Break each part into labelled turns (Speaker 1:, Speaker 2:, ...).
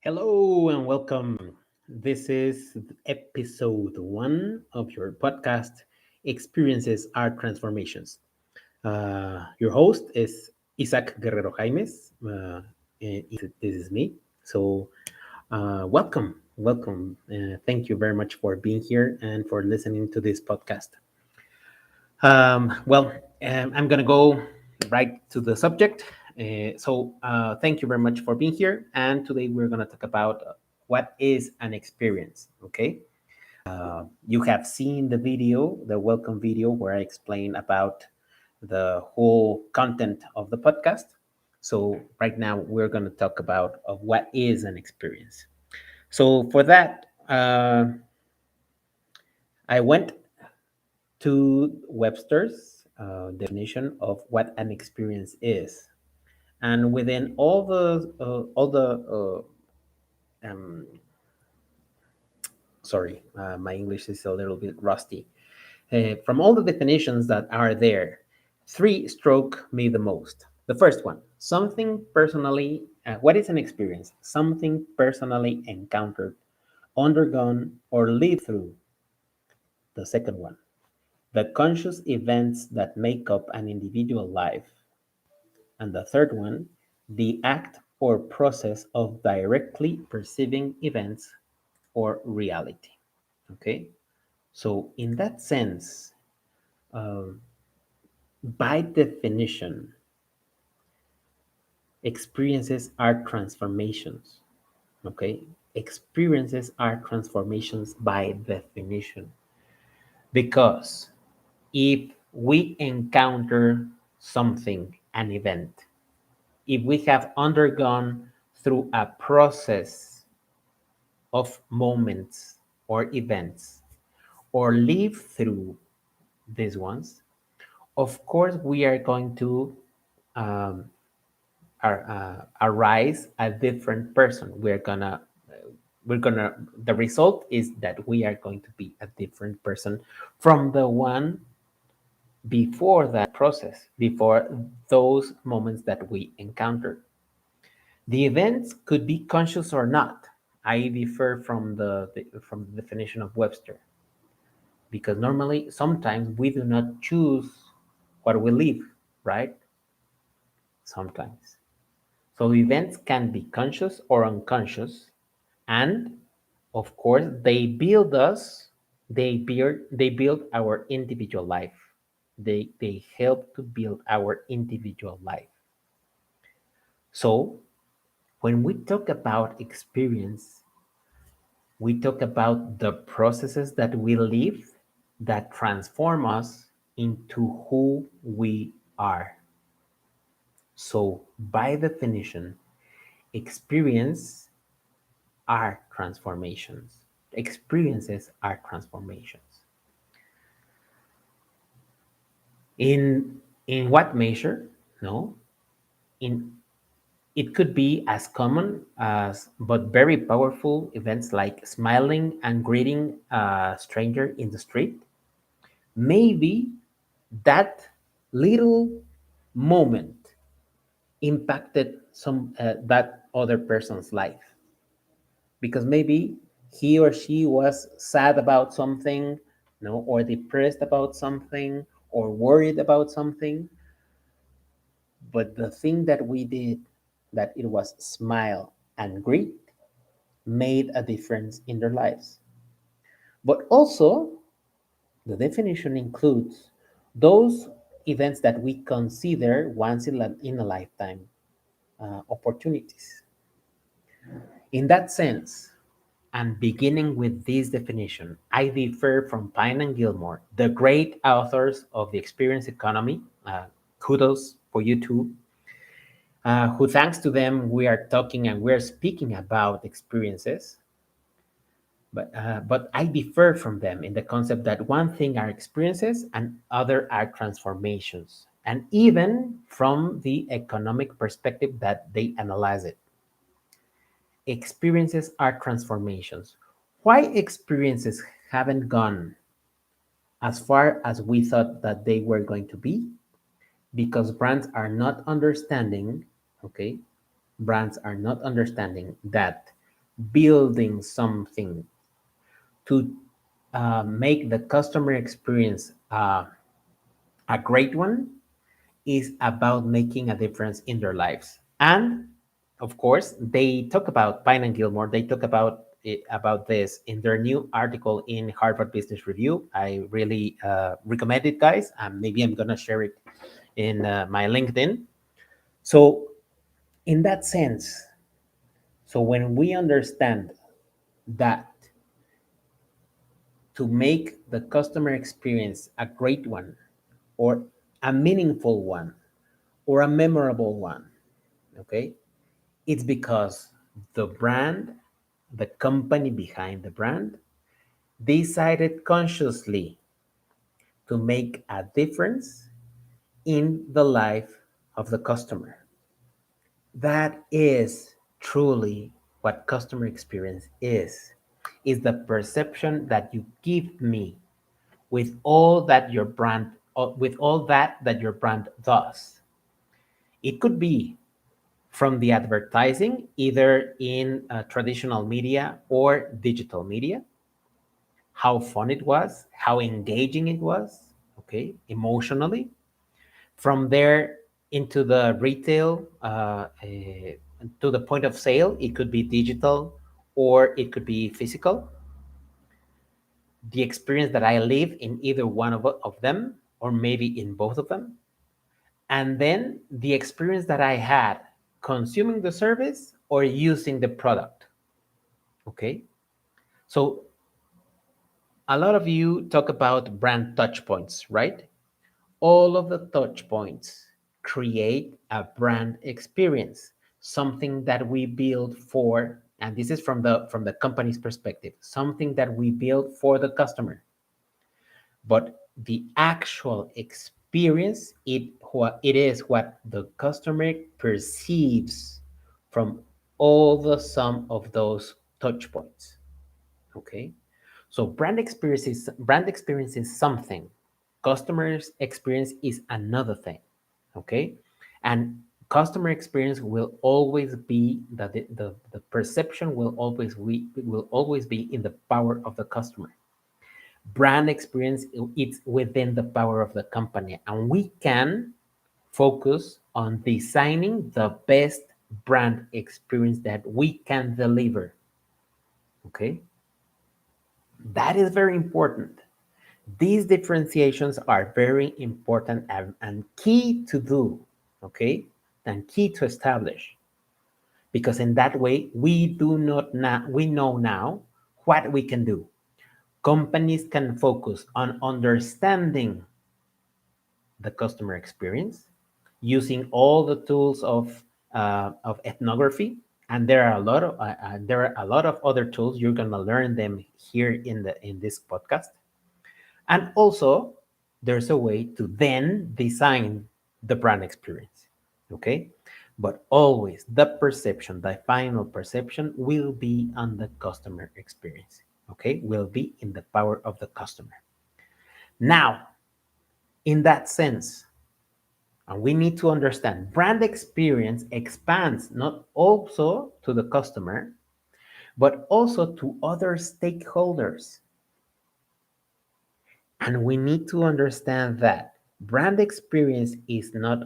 Speaker 1: Hello and welcome. This is episode one of your podcast, Experiences Are Transformations. Your host is Isaac Guerrero Jaimes. This is me. Welcome. Thank you very much for being here and for listening to this podcast. I'm going to go right to the subject. Thank you very much for being here. And today we're going to talk about what is an experience. Okay. You have seen the video, the welcome video, where I explain about the whole content of the podcast. So, right now we're going to talk about what is an experience. So, for that, I went to Webster's definition of what an experience is, and within um, my English is a little bit rusty. From all the definitions that are there, three struck me the most. The first one, something personally. What is an experience? Something personally encountered, undergone, or lived through. The second one, the conscious events that make up an individual life. And the third one, the act or process of directly perceiving events or reality. Okay, so in that sense, um, by definition, experiences are transformations. Okay, experiences are transformations by definition, because if we encounter something, an event, if we have undergone through a process of moments or events or live through these ones, of course we are going to um, arise a different person. The result is that we are going to be a different person from the one before that process, before those moments that we encountered. The events could be conscious or not. I differ from from the definition of Webster, because normally sometimes we do not choose what we live, right? Sometimes. So events can be conscious or unconscious, and of course they build our individual life. They help to build our individual life. So when we talk about experience, we talk about the processes that we live that transform us into who we are. So, by definition, experience are transformations. Experiences are transformations. In what measure? No. In It could be as common as but very powerful events like smiling and greeting a stranger in the street. Maybe that little moment impacted some that other person's life, because maybe he or she was sad about something, no, or depressed about something, or worried about something. But the thing that we did, that it was smile and greet, made a difference in their lives. But also, the definition includes those events that we consider once in a lifetime opportunities. In that sense, and beginning with this definition, I differ from Pine and Gilmore, the great authors of the experience economy. Kudos for you too. Who, thanks to them, we are talking and we're speaking about experiences. But I differ from them in the concept that one thing are experiences and other are transformations, and even from the economic perspective that they analyze it. Experiences are transformations. Why experiences haven't gone as far as we thought that they were going to be? Because brands are not understanding, okay? Brands are not understanding that building something to make the customer experience a great one is about making a difference in their lives. And of course, they talk about Pine and Gilmore. They talk about this in their new article in Harvard Business Review. I really recommend it, guys. Maybe I'm gonna share it in my LinkedIn. So, in that sense, so when we understand that to make the customer experience a great one, or a meaningful one, or a memorable one, okay, it's because the brand, the company behind the brand, decided consciously to make a difference in the life of the customer. That is truly what customer experience is the perception that you give me with all that your brand with all that your brand does. It could be from the advertising, either in traditional media or digital media, how fun it was, how engaging it was, okay, emotionally. From there into the retail, to the point of sale, it could be digital or it could be physical. The experience that I live in either one of them, or maybe in both of them. And then the experience that I had consuming the service or using the product. Okay. So a lot of you talk about brand touch points, right? All of the touch points create a brand experience, something that we build for, and this is from the company's perspective, something that we build for the customer. But the actual experience, it is what the customer perceives from all the sum of those touch points. Okay. So brand experience is something. Customers experience is another thing. Okay. And customer experience will always be that the perception will always be in the power of the customer. Brand experience, it's within the power of the company, and we can focus on designing the best brand experience that we can deliver. Okay. That is very important. These differentiations are very important and key to do, okay, and key to establish, because in that way we do not now we know now what we can do. Companies can focus on understanding the customer experience using all the tools of ethnography, and there are a lot of other tools. You're gonna learn them here in this podcast. And also, there's a way to then design the brand experience. Okay. But always the final perception will be on the customer experience. Okay. Will be in the power of the customer. Now, in that sense, and we need to understand brand experience expands not also to the customer, but also to other stakeholders. And we need to understand that brand experience is not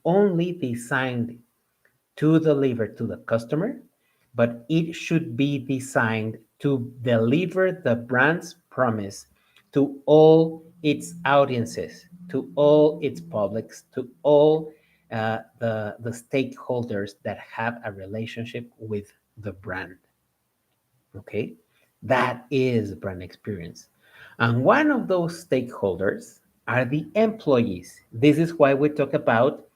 Speaker 1: only designed to deliver to the customer, but it should be designed to deliver the brand's promise to all its audiences, to all its publics, to all the stakeholders that have a relationship with the brand. Okay, that is brand experience. And one of those stakeholders are the employees. This is why we talk about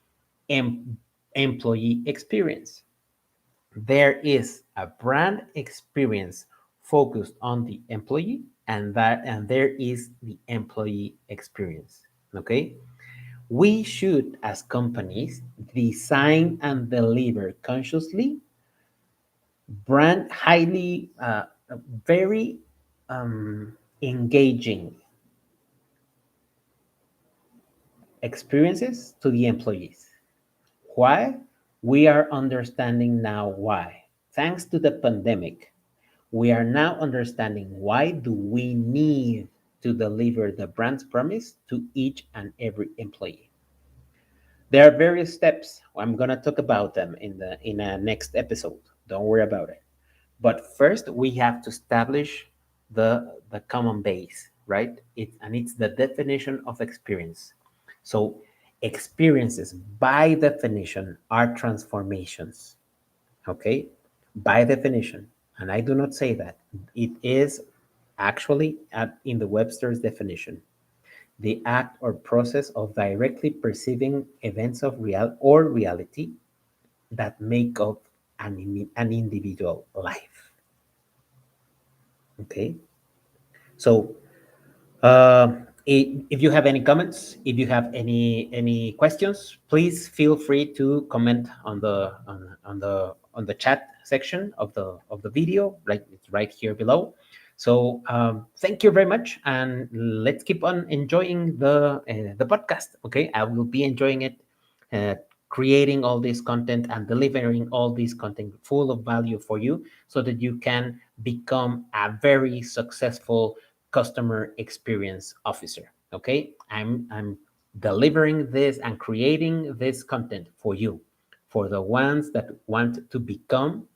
Speaker 1: em- employee experience. There is a brand experience focused on the employee, and there is the employee experience. Okay, we should, as companies, design and deliver consciously brand highly very engaging experiences to the employees. Why? We are understanding now why. thanks to the pandemic, we are now understanding why do we need to deliver the brand's promise to each and every employee. There are various steps. I'm gonna talk about them in a next episode. Don't worry about it. But first, we have to establish the common base, right? It's the definition of experience. So experiences, by definition, are transformations. Okay, by definition, and I do not say that it is actually in the Webster's definition, the act or process of directly perceiving events of real or reality that make up an individual life. Okay, so if you have any comments, if you have any questions, please feel free to comment on the chat section of the video, right? It's right here below. So thank you very much, and let's keep on enjoying the podcast. Okay, I will be enjoying it, uh, creating all this content and delivering all this content full of value for you, so that you can become a very successful customer experience officer. Okay, I'm delivering this and creating this content for you, for the ones that want to become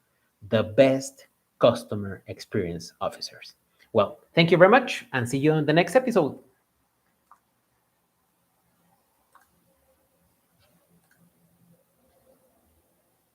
Speaker 1: the best customer experience officers. Well, thank you very much, and see you on the next episode.